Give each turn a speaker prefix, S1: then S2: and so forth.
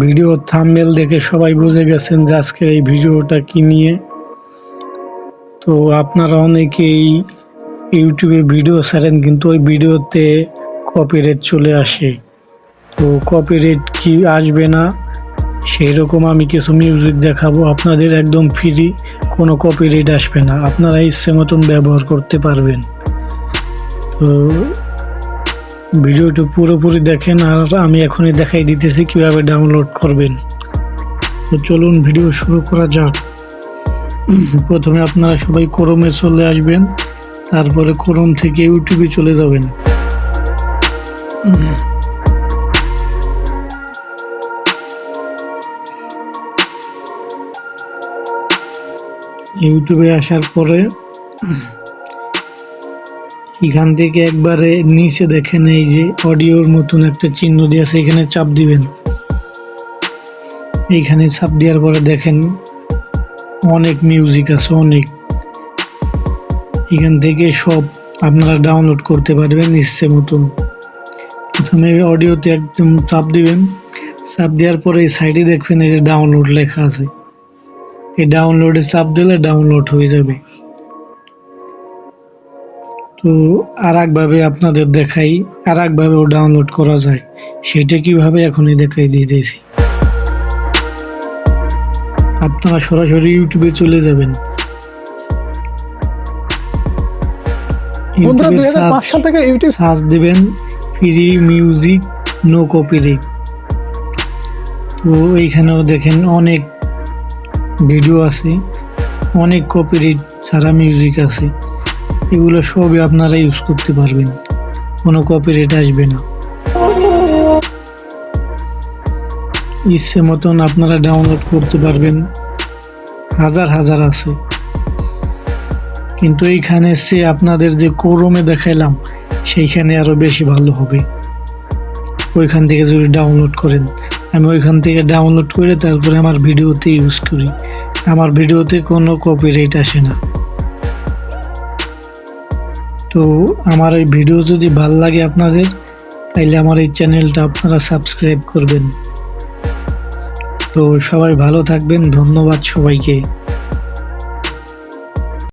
S1: Video thumbnail দেখে সবাই বুঝে গেছেন যে আজকের এই ভিডিওটা কি নিয়ে। তো আপনারা অনেকেই ইউটিউবে ভিডিও ছাড়েন কিন্তু ওই ভিডিওতে কপিরাইট চলে আসে। তো কপিরাইট কি আসবে না সেই রকম আমি কিছু মিউজিক দেখাবো আপনাদের, একদম ফ্রি, কোনো কপিরাইট আসবে না, আপনারা ইচ্ছে মতন ব্যবহার করতে পারবেন। তো ভিডিওটা পুরোপুরি দেখেন আর আমি এখনই দেখাই দিতেছি কিভাবে ডাউনলোড করবেন। তো চলুন ভিডিও শুরু করা যাক। প্রথমে আপনারা সবাই ক্রোমে চলে আসবেন, তারপরে ক্রোম থেকে ইউটিউবে চলে যাবেন। ইউটিউবে আসার পরে এখান থেকে একবারে নিচে দেখেন এই যে অডিওর মতন একটা চিহ্ন দিয়ে আছে, এখানে চাপ দিবেন। এইখানে চাপ দেওয়ার পরে দেখেন অনেক মিউজিক আছে, অনেক। এখান থেকে সব আপনারা ডাউনলোড করতে পারবেন ইচ্ছে মতন। প্রথমে অডিওতে একদম চাপ দিবেন, চাপ দেওয়ার পরে এই সাইডে দেখবেন এই যে ডাউনলোড লেখা আছে, এই ডাউনলোডে চাপ দিলে ডাউনলোড হয়ে যাবে। তো আর একভাবে আপনাদের দেখাই, আর একভাবেও ডাউনলোড করা যায়, সেটা কিভাবে এখনই দেখাই দিতেছি। আপনারা সরাসরি ইউটিউবে চলে যাবেন, ইউটিউবে সার্চ দিবেন ফ্রি মিউজিক নো কপিরাইট। তো এইখানেও দেখেন অনেক ভিডিও আছে, অনেক কপিরাইট ছাড়া মিউজিক আছে, এগুলো সবই আপনারা ইউজ করতে পারবেন, কোনো কপিরাইট আসবে না। ইচ্ছে মতন আপনারা ডাউনলোড করতে পারবেন, হাজার হাজার আছে। কিন্তু এইখানে সে আপনাদের যে ক্রোমে দেখাইলাম সেইখানে আরো বেশি ভালো হবে। ওইখান থেকে যদি ডাউনলোড করেন, আমি ওইখান থেকে ডাউনলোড করে তারপরে আমার ভিডিওতে ইউজ করি, আমার ভিডিওতে কোনো কপিরাইট আসে না। তো আমার এই ভিডিও যদি ভালো লাগে আপনাদের, তাইলে আমার এই চ্যানেলটা আপনারা সাবস্ক্রাইব করবেন। তো সবাই ভালো থাকবেন, ধন্যবাদ সবাইকে।